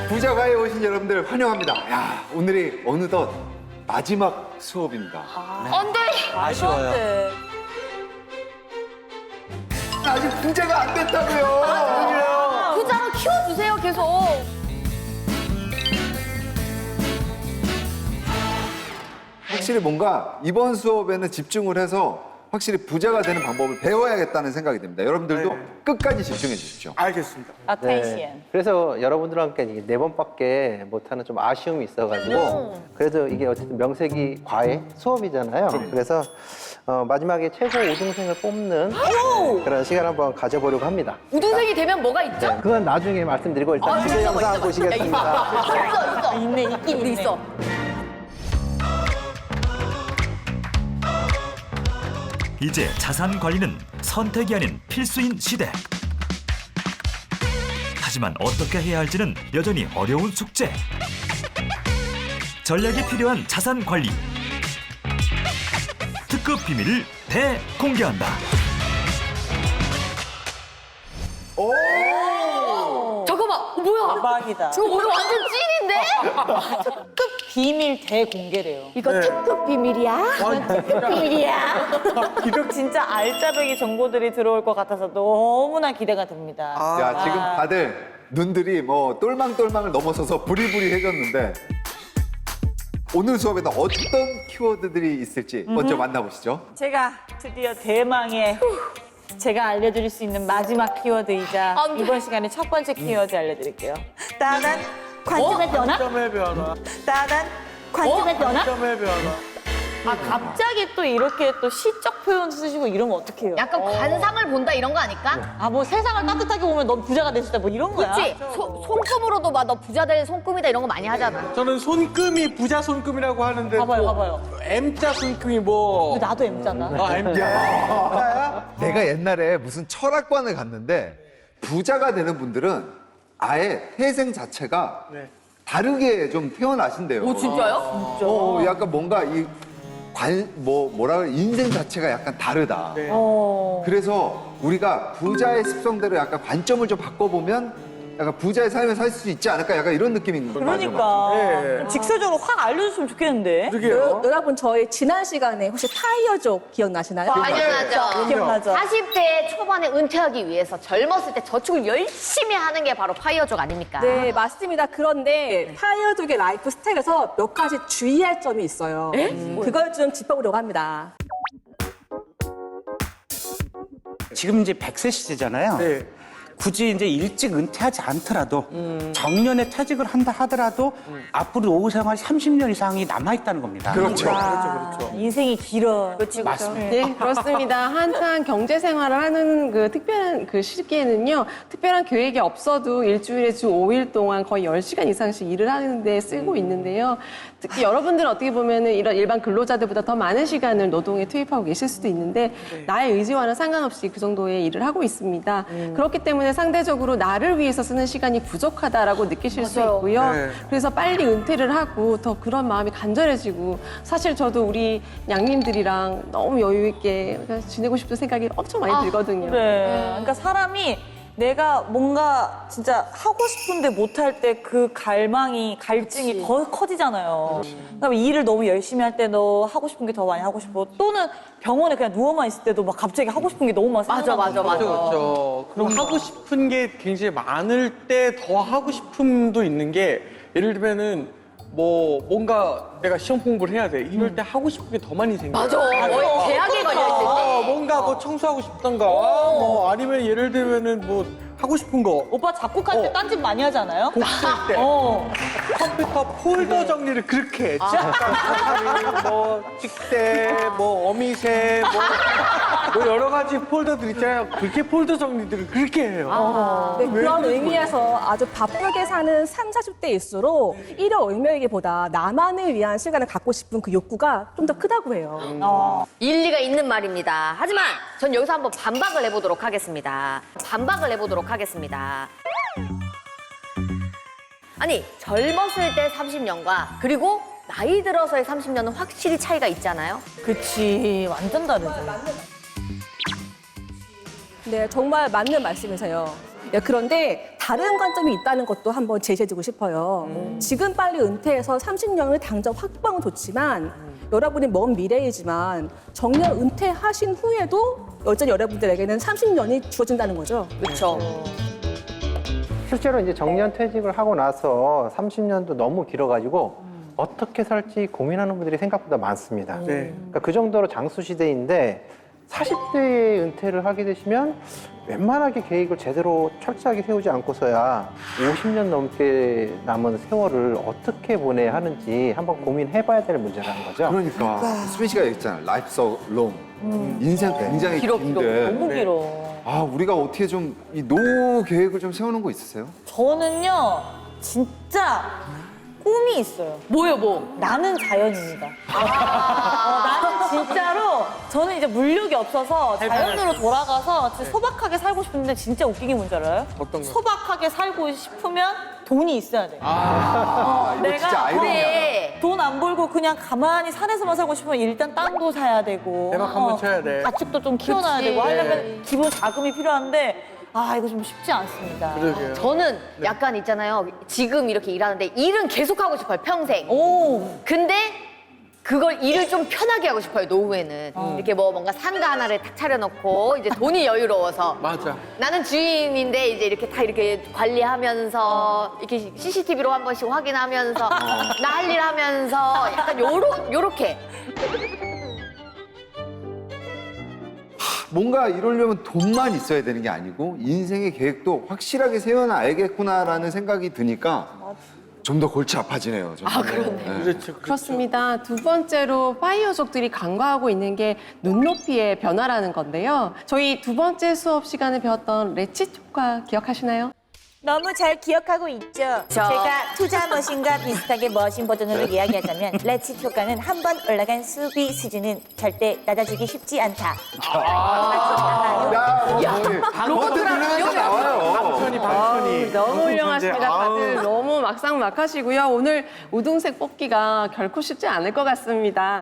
부자가에 오신 여러분들 환영합니다. 야, 오늘이 어느덧 마지막 수업입니다. 안 돼! 아쉬워요. 아직 부자가 안 됐다고요. 부자로 키워주세요, 계속. 확실히 뭔가 이번 수업에는 집중을 해서 확실히 부자가 되는 방법을 배워야겠다는 생각이 듭니다. 여러분들도 끝까지 집중해 주십시오. 알겠습니다. 네. 그래서 여러분들과 함께 이게 4번밖에 못하는 좀 아쉬움이 있어가지고 그래도 이게 어쨌든 명색이 과외 수업이잖아요. 그래서 마지막에 최고 우등생을 뽑는 그런 시간 한번 가져보려고 합니다. 우등생이 되면 뭐가 있죠? 그건 나중에 말씀드리고 일단 주제 영상 보시겠습니다. 있네, 있긴 있어. 이제 자산 관리는 선택이 아닌 필수인 시대. 하지만 어떻게 해야 할지는 여전히 어려운 숙제. 전략이 필요한 자산 관리. 특급 비밀을 대공개한다. 잠깐만, 뭐야? 대박이다. 저 오늘 완전 찐인데? 특급 비밀 대공개래요. 이거 특급 비밀이야? 특급 비밀이야? 이거 진짜 알짜배기 정보들이 들어올 것 같아서 너무나 기대가 됩니다. 야, 지금 다들 눈들이 뭐 똘망똘망을 넘어서서 부리부리해졌는데 오늘 수업에는 어떤 키워드들이 있을지 먼저 만나보시죠. 제가 드디어 대망의 제가 알려드릴 수 있는 마지막 키워드이자 안 돼. 이번 시간에 첫 번째 키워드 알려드릴게요. 따단 관점의 변화? 관점의 변화. 따단 관점의 변화? 관점의 변화. 아 갑자기 또 이렇게 또 시적 표현 쓰시고 이러면 어떡해요? 약간 관상을 본다 이런 거 아닐까? 아 뭐 세상을 따뜻하게 보면 넌 부자가 되시다 뭐 이런 거야? 그치? 손금으로도 막 너 부자 될 손금이다 이런 거 많이 하잖아. 저는 손금이 부자 손금이라고 하는데 봐봐요, 뭐 봐봐요. M자 손금이 뭐 근데 나도 M잖아. 아, M자. 내가 옛날에 무슨 철학관을 갔는데 부자가 되는 분들은 아예 태생 자체가 네. 다르게 좀 태어나신대요. 오, 진짜요? 약간 뭔가 뭐라 그래, 인생 자체가 약간 다르다. 네. 그래서 우리가 부자의 습성대로 약간 관점을 좀 바꿔보면 약간 부자의 삶을 살 수 있지 않을까? 약간 이런 느낌인 거죠. 그러니까 네. 좀 직설적으로 확 알려줬으면 좋겠는데. 그러게요. 여러분 저희 지난 시간에 혹시 타이어족 기억나시나요? 당연하죠. 기억나죠? 40대 초반에 은퇴하기 위해서 젊었을 때 저축을 열심히 하는 게 바로 파이어족 아닙니까? 네, 맞습니다. 그런데 타이어족의 라이프 스타일에서 몇 가지 주의할 점이 있어요. 그걸 좀 짚어보려고 합니다. 지금 이제 100세 시대잖아요. 네. 굳이 이제 일찍 은퇴하지 않더라도 정년에 퇴직을 한다 하더라도 앞으로 노후 생활 30년 이상이 남아있다는 겁니다. 그렇죠. 그렇죠. 인생이 길어. 그렇지, 맞습니다. 네, 그렇습니다. 한창 경제 생활을 하는 그 특별한 그 시기에는요, 특별한 계획이 없어도 일주일에 주 5일 동안 거의 10시간 이상씩 일을 하는데 쓰고 있는데요. 특히 여러분들은 어떻게 보면은 이런 일반 근로자들보다 더 많은 시간을 노동에 투입하고 계실 수도 있는데, 나의 의지와는 상관없이 그 정도의 일을 하고 있습니다. 그렇기 때문에 상대적으로 나를 위해서 쓰는 시간이 부족하다라고 느끼실 수 있고요. 네. 그래서 빨리 은퇴를 하고 더 그런 마음이 간절해지고, 사실 저도 우리 양님들이랑 너무 여유 있게 지내고 싶은 생각이 엄청 많이 들거든요. 그래. 그러니까 사람이 내가 뭔가 진짜 하고 싶은데 못할 때 그 갈증이 더 커지잖아요. 그러니까 일을 너무 열심히 할 때 너 하고 싶은 게 더 많이 하고 싶어. 또는 병원에 그냥 누워만 있을 때도 막 갑자기 하고 싶은 게 너무 많아. 맞아. 그렇죠. 그럼 하고 싶은 게 굉장히 많을 때 더 하고 싶음도 있는 게 예를 들면은 뭐 뭔가 내가 시험 공부를 해야 돼. 이럴 때 하고 싶은 게 더 많이 생겨요. 맞아. 거의 대학에 걸려있을 때. 뭔가 뭐 청소하고 싶던가 뭐 아니면 예를 들면은 뭐 하고 싶은 거 오빠 작곡할 때 딴짓 많이 하잖아요. 곡 쓸 때 컴퓨터 폴더 정리를 그렇게 해. 뭐 찍대, 뭐 어미새, 뭐 여러 가지 폴더들 있잖아요. 그렇게 폴더 정리들을 그렇게 해요. 네, 그런 의미에서 아주 바쁘게 사는 30, 40대일수록 일의 의미이기보다 나만을 위한 시간을 갖고 싶은 그 욕구가 좀 더 크다고 해요. 일리가 있는 말입니다. 하지만 전 여기서 한번 반박을 해보도록 하겠습니다. 아니, 젊었을 때 30년과 그리고 나이 들어서의 30년은 확실히 차이가 있잖아요. 그치. 완전 다르죠. 네, 정말 맞는 말씀이세요. 네, 그런데 다른 관점이 있다는 것도 한번 제시해주고 싶어요. 지금 빨리 은퇴해서 30년을 당장 확보하면 좋지만 여러분이 먼 미래이지만 정년 은퇴하신 후에도 여전히 여러분들에게는 30년이 주어진다는 거죠. 그렇죠. 실제로 이제 정년 퇴직을 하고 나서 30년도 너무 길어가지고 어떻게 살지 고민하는 분들이 생각보다 많습니다. 네. 그러니까 그 정도로 장수 시대인데 40대에 은퇴를 하게 되시면 웬만하게 계획을 제대로 철저하게 세우지 않고서야 50년 넘게 남은 세월을 어떻게 보내야 하는지 한번 고민해봐야 될 문제라는 거죠. 그러니까 수빈 씨가 얘기했잖아요. Life so long. 인생 굉장히 긴데. 너무 길어. 아, 우리가 어떻게 좀 이 노후 계획을 좀 세우는 거 있으세요? 저는요, 진짜 꿈이 있어요. 뭐요, 뭐? 나는 자연입니다. 나는 진짜로 저는 이제 물욕이 없어서 자연으로 돌아가서 진짜 소박하게 살고 싶은데 진짜 웃긴 게 뭔지 알아요? 어떤 거? 소박하게 살고 싶으면 돈이 있어야 돼요. 이거 진짜 아이러니야. 돈 안 벌고 그냥 가만히 산에서만 살고 싶으면 일단 땅도 사야 되고 대박 한번 쳐야 돼. 가축도 좀 키워놔야 되고 하려면 기본 자금이 필요한데 이거 좀 쉽지 않습니다. 그러게요. 저는 약간 있잖아요. 지금 이렇게 일하는데 일은 계속 하고 싶어요, 평생. 오, 근데 그걸 일을 좀 편하게 하고 싶어요, 노후에는. 이렇게 뭐 뭔가 상가 하나를 딱 차려놓고 이제 돈이 여유로워서. 맞아. 나는 주인인데 이제 이렇게 다 이렇게 관리하면서 이렇게 CCTV로 한 번씩 확인하면서 나 할 일 하면서 약간 요렇게. 뭔가 이러려면 돈만 있어야 되는 게 아니고 인생의 계획도 확실하게 세워놔야겠구나라는 생각이 드니까 좀 더 골치 아파지네요. 저는. 그렇네. 그렇죠. 그렇습니다. 두 번째로 파이어족들이 간과하고 있는 게 눈높이의 변화라는 건데요. 저희 두 번째 수업 시간에 배웠던 레치 효과 기억하시나요? 너무 잘 기억하고 있죠? 제가 투자 머신과 비슷하게 머신 버전으로 이야기하자면 레치 효과는 한 번 올라간 수비 수준은 절대 낮아지기 쉽지 않다. 버튼 누르면서 나와요. 방천이. 너무 훌륭하십니다. 아우. 다들 너무 막상막하시고요. 오늘 우등색 뽑기가 결코 쉽지 않을 것 같습니다.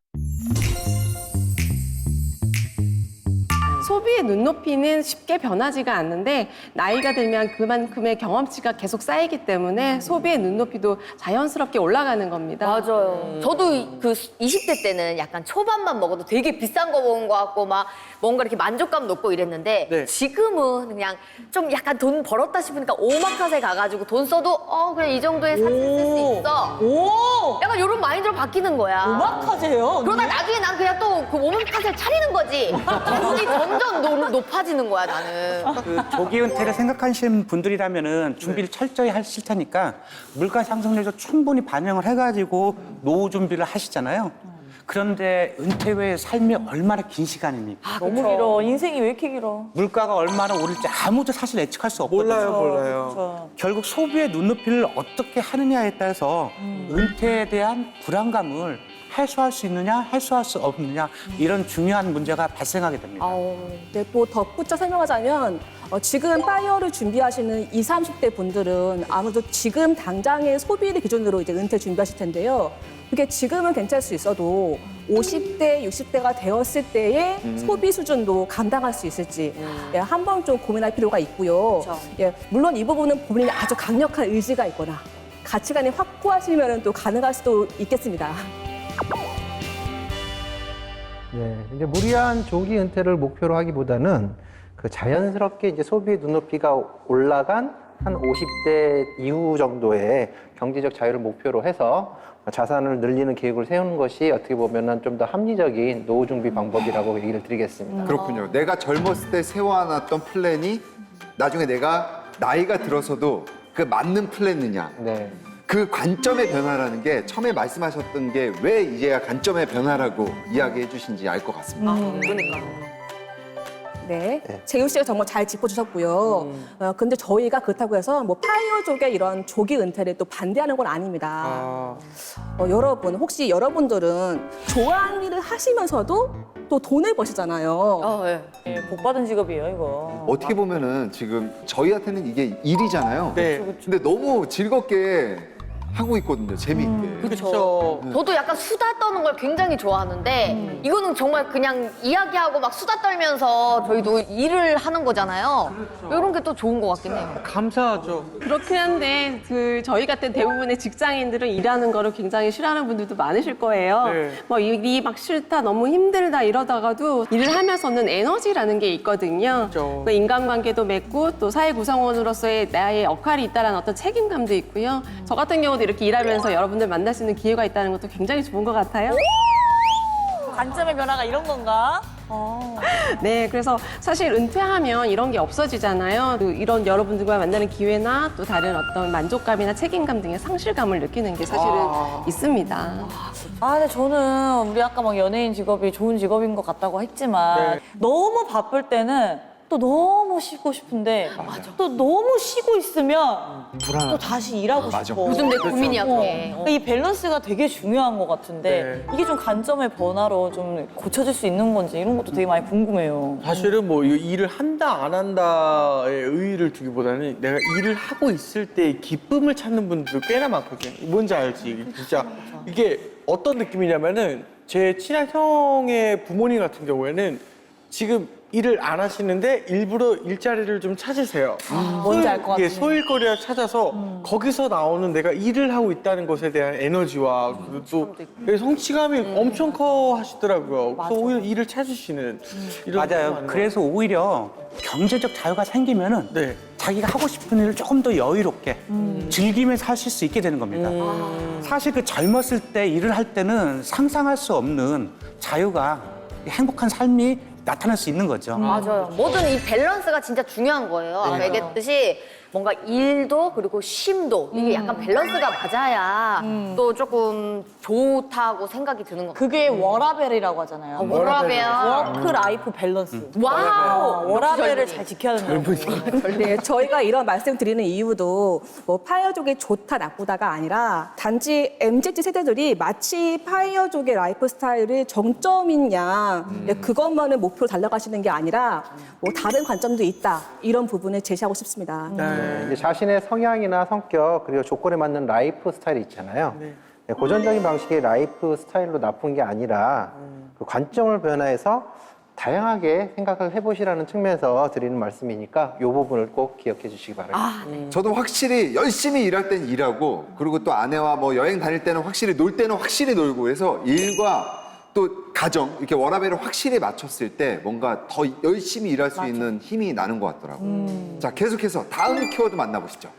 소비의 눈높이는 쉽게 변하지가 않는데 나이가 들면 그만큼의 경험치가 계속 쌓이기 때문에 소비의 눈높이도 자연스럽게 올라가는 겁니다. 맞아요. 저도 그 20대 때는 약간 초밥만 먹어도 되게 비싼 거 먹은 것 같고 막 뭔가 이렇게 만족감 높고 이랬는데 네. 지금은 그냥 좀 약간 돈 벌었다 싶으니까 오마카세 가가지고 돈 써도 그냥 이 정도에 사실 쓸 수 있어. 오! 약간 이런 마인드로 바뀌는 거야. 오마카세요? 그러다 나중에 난 그냥 또 그 오마카세를 차리는 거지. 돈이 점점 높아지는 거야, 나는. 그 조기 은퇴를 생각하시는 분들이라면은 준비를 철저히 하실 테니까 물가 상승률도 충분히 반영을 해가지고 노후 준비를 하시잖아요. 그런데 은퇴 후의 삶이 얼마나 긴 시간입니까? 너무 길어. 인생이 왜 이렇게 길어? 물가가 얼마나 오를지 아무도 사실 예측할 수 없거든요. 몰라요. 결국 소비의 눈높이를 어떻게 하느냐에 따라서 은퇴에 대한 불안감을 해소할 수 있느냐, 해소할 수 없느냐 이런 중요한 문제가 발생하게 됩니다. 네, 또 덧붙여 설명하자면 지금 파이어를 준비하시는 20, 30대 분들은 아무래도 지금 당장의 소비를 기준으로 이제 은퇴 준비하실 텐데요. 그게 지금은 괜찮을 수 있어도 50대, 60대가 되었을 때의 소비 수준도 감당할 수 있을지 한 번 좀 고민할 필요가 있고요. 물론 이 부분은 본인이 아주 강력한 의지가 있거나 가치관이 확고하시면 또 가능할 수도 있겠습니다. 네, 이제 무리한 조기 은퇴를 목표로 하기보다는 그 자연스럽게 이제 소비의 눈높이가 올라간 한 50대 이후 정도의 경제적 자유를 목표로 해서 자산을 늘리는 계획을 세우는 것이 어떻게 보면은 좀 더 합리적인 노후 준비 방법이라고 얘기를 드리겠습니다. 그렇군요. 내가 젊었을 때 세워놨던 플랜이 나중에 내가 나이가 들어서도 그 맞는 플랜이냐. 네. 그 관점의 변화라는 게 처음에 말씀하셨던 게 왜 이제야 관점의 변화라고 이야기해 주신지 알 것 같습니다. 그러니까. 네, 재윤 씨가 정말 잘 짚어주셨고요. 근데 저희가 그렇다고 해서 뭐 파이어족의 이런 조기 은퇴를 또 반대하는 건 아닙니다. 여러분, 혹시 여러분들은 좋아하는 일을 하시면서도 또 돈을 버시잖아요. 복 받은 직업이에요, 이거. 어떻게 보면은 지금 저희한테는 이게 일이잖아요. 네. 근데 너무 즐겁게 하고 있거든요. 재미있게. 그렇죠. 저도 약간 수다 떠는 걸 굉장히 좋아하는데 이거는 정말 그냥 이야기하고 막 수다 떨면서 저희도 일을 하는 거잖아요. 이런 게 또 좋은 것 같긴 해요. 감사하죠. 그렇긴 한데 저희 같은 대부분의 직장인들은 일하는 거를 굉장히 싫어하는 분들도 많으실 거예요. 네. 뭐 일이 막 싫다, 너무 힘들다 이러다가도 일을 하면서는 에너지라는 게 있거든요. 그렇죠. 그 인간관계도 맺고 또 사회 구성원으로서의 나의 역할이 있다는 어떤 책임감도 있고요. 저 같은 경우도 이렇게 일하면서 여러분들 만날 수 있는 기회가 있다는 것도 굉장히 좋은 것 같아요. 관점의 변화가 이런 건가? 네, 그래서 사실 은퇴하면 이런 게 없어지잖아요. 이런 여러분들과 만나는 기회나 또 다른 어떤 만족감이나 책임감 등의 상실감을 느끼는 게 사실은 있습니다. 아, 근데 저는 우리 아까 막 연예인 직업이 좋은 직업인 것 같다고 했지만 네. 너무 바쁠 때는 또 너무 쉬고 싶은데 또 너무 쉬고 있으면 또 다시 일하고 맞아. 싶어. 요즘 내 고민이야, 그게. 그러니까 이 밸런스가 되게 중요한 것 같은데 네. 이게 좀 관점의 변화로 좀 고쳐질 수 있는 건지 이런 것도 되게 많이 궁금해요. 사실은 뭐 일을 한다 안 한다에 의의를 두기보다는 내가 일을 하고 있을 때 기쁨을 찾는 분들도 꽤나 많거든요. 뭔지 알지? 진짜 이게 어떤 느낌이냐면은 제 친한 형의 부모님 같은 경우에는 지금 일을 안 하시는데 일부러 일자리를 좀 찾으세요. 뭔지 알 것 같아. 소일거리를 찾아서 거기서 나오는 내가 일을 하고 있다는 것에 대한 에너지와 그리고 또 성취감이 엄청 커 하시더라고요. 그래서 오히려 일을 찾으시는 이런 분이 맞아요. 많은 것 그래서 오히려 경제적 자유가 생기면은 네. 자기가 하고 싶은 일을 조금 더 여유롭게 즐기면서 하실 수 있게 되는 겁니다. 사실 그 젊었을 때 일을 할 때는 상상할 수 없는 자유가 행복한 삶이 나타날 수 있는 거죠. 맞아요. 뭐든 이 밸런스가 진짜 중요한 거예요. 아까 얘기했듯이 뭔가 일도 그리고 쉼도 이게 약간 밸런스가 맞아야 또 조금 좋다고 생각이 드는 것 같아요. 그게 워라벨이라고 하잖아요. 워라벨. 워크 라이프 밸런스. 와우. 워라벨을 잘 지켜야 된다고. 네, 저희가 이런 말씀 드리는 이유도 뭐 파이어족이 좋다 나쁘다가 아니라 단지 MZ 세대들이 마치 파이어족의 라이프 스타일을 정점인 양 그것만을 목표로 달려가시는 게 아니라 뭐 다른 관점도 있다 이런 부분을 제시하고 싶습니다. 이제 자신의 성향이나 성격 그리고 조건에 맞는 라이프 스타일이 있잖아요. 네, 고전적인 방식의 라이프 스타일로 나쁜 게 아니라 그 관점을 변화해서 다양하게 생각을 해보시라는 측면에서 드리는 말씀이니까 이 부분을 꼭 기억해 주시기 바랍니다. 저도 확실히 열심히 일할 땐 일하고 그리고 또 아내와 뭐 여행 다닐 때는 확실히 놀 때는 확실히 놀고 그래서 일과 또 가정 이렇게 워라밸을 확실히 맞췄을 때 뭔가 더 열심히 일할 수 있는 힘이 나는 것 같더라고요. 자, 계속해서 다음 키워드 만나보시죠.